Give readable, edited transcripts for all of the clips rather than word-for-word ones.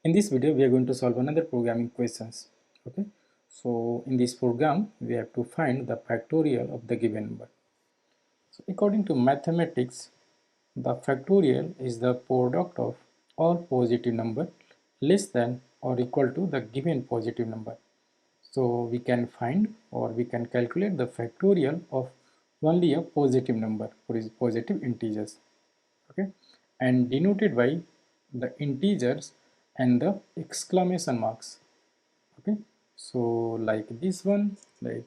In this video, we are going to solve another programming questions. Okay, so in this program, we have to find the factorial of the given number. So according to mathematics, the factorial is the product of all positive number less than or equal to the given positive number. So we can find or we can calculate the factorial of only a positive number, or is positive integers. Okay, and denoted by the integers and the exclamation marks. Okay, so like this one, like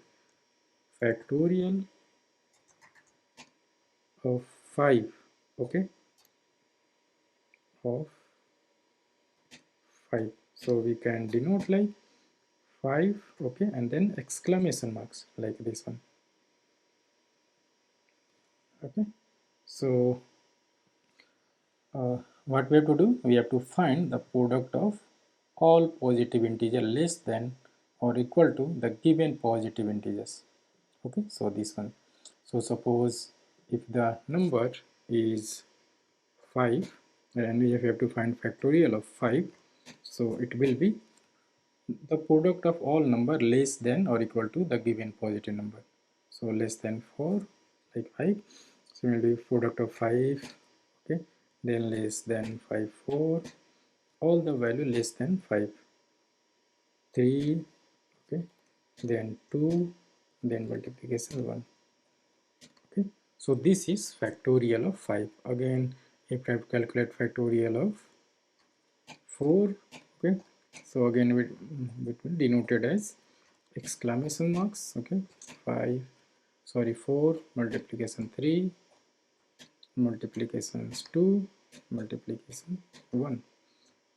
factorial of 5. Okay, of 5, so we can denote like 5. Okay, and then exclamation marks like this one. Okay, so what we have to do, we have to find the product of all positive integer less than or equal to the given positive integers. Okay, so this one. So suppose if the number is 5 and we have to find factorial of 5, so it will be the product of all number less than or equal to the given positive number. So less than 4, like 5, so it will be product of 5. Okay, then less than 5 4, all the value less than 5 3. Okay, then 2, then multiplication 1. Okay, so this is factorial of 5. Again, if I have to calculate factorial of 4, okay, so again it will denoted as exclamation marks. Okay, 5, sorry, 4 multiplication 3 multiplications 2 multiplication 1.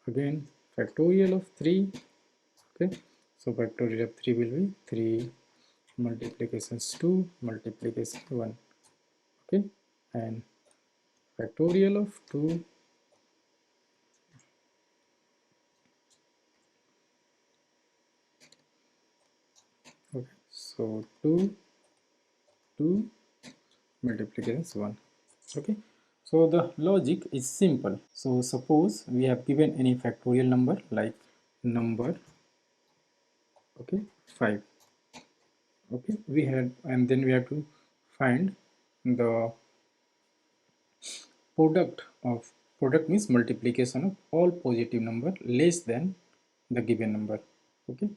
Again factorial of 3. Okay, so factorial of 3 will be 3 multiplications 2 multiplication 1. Okay, and factorial of 2. Okay, so 2 multiplications 1. Okay, so the logic is simple. So suppose we have given any factorial number like number, okay, 5. Okay, we had, and then we have to find the product means multiplication of all positive number less than the given number. Okay,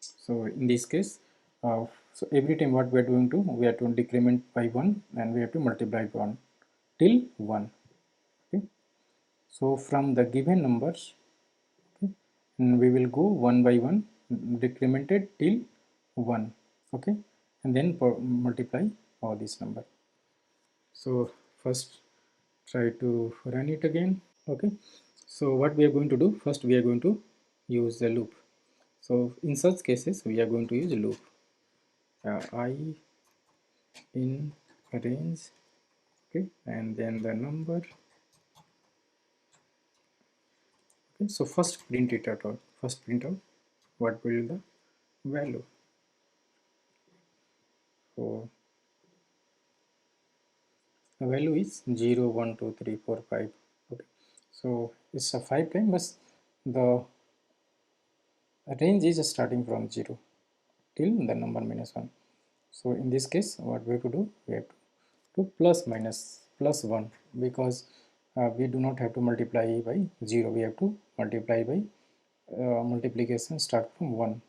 so in this case, so every time what we are going to, we have to decrement by 1 and we have to multiply by 1 till 1. Okay, so from the given numbers, okay, and we will go one by one decremented till 1. Okay, and then multiply all this number. So first try to run it again. Okay, so what we are going to do, first we are going to use the loop. So in such cases we are going to use loop, I in range, okay, and then the number. Okay, so first print it out, first print out what will the value. So the value is 0 1 2 3 4 5. Okay, so it's a 5 time, but the range is starting from 0 till the number minus 1. So in this case what we have to do, we have to plus minus plus 1, because we do not have to multiply by 0, we have to multiply by multiplication start from 1.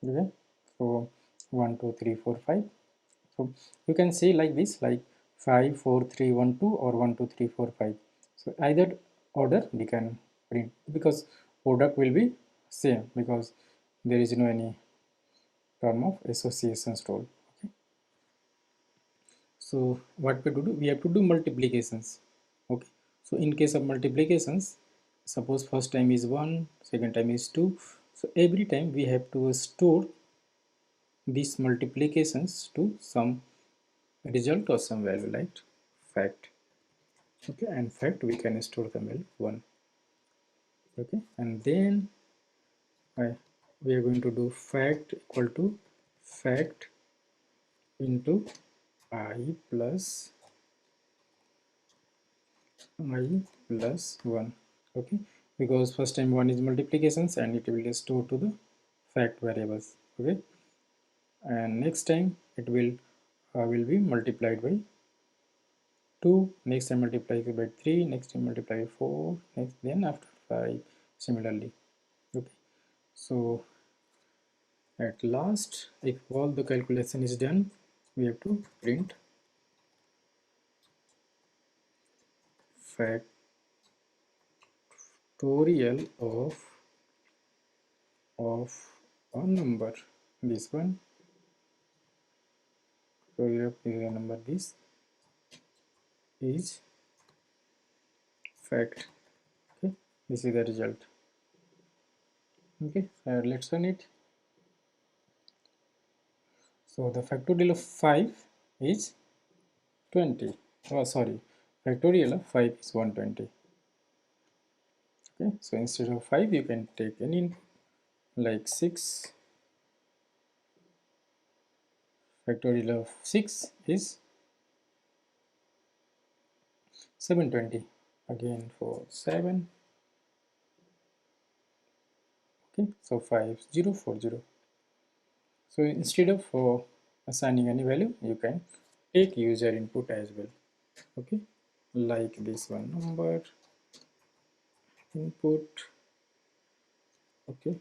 Okay, so 1 2 3 4 5. So you can see like this, like 5 4 3 1 2 or 1 2 3 4 5. So either order we can print, because product will be same, because there is no any term of association tool. Okay, so what we do, we have to do multiplications. Okay, so in case of multiplications, suppose first time is 1, second time is 2, so every time we have to store these multiplications to some result or some value like fact. Okay, and fact we can store the value 1. Okay, and then we are going to do fact equal to fact into I plus I plus 1. Okay, because first time 1 is multiplications and it will be stored to the fact variables. Okay, and next time it will be multiplied by 2, next time multiply by 3, next time multiply by 4, next then after 5 similarly. Okay, so at last if all the calculation is done, we have to print factorial of a number. This one factorial of a number, this is fact. Okay, this is the result. Okay, let's run it. So the factorial of 5 is 20. Oh sorry, factorial of 5 is 120. Okay, so instead of 5 you can take any input like 6. Factorial of 6 is 720. Again for 7. Okay, so 5040. So instead of assigning any value, you can take user input as well. Okay, like this one, number input. Okay,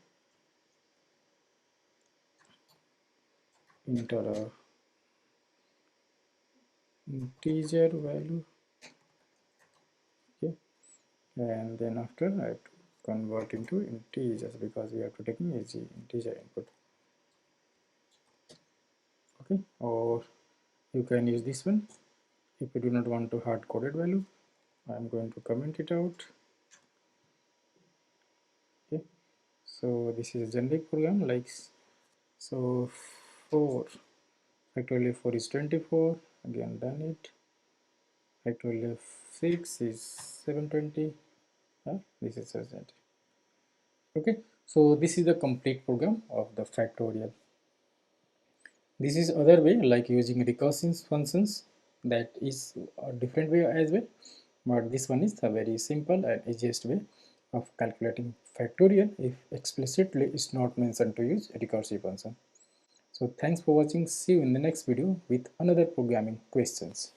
enter a integer value. Okay, and then after I have to convert into integers because we have to take as integer input. Okay, or you can use this one if you do not want to hard coded value. I'm going to comment it out. Okay, so this is a generic program like so. 4 factorial of 4 is 24. Again done it. Factorial of 6 is 720. This is 720. Okay, so this is the complete program of the factorial. This is other way like using recursive functions, that is a different way as well, but this one is a very simple and easiest way of calculating factorial if explicitly is not mentioned to use recursive function. So thanks for watching. See you in the next video with another programming questions.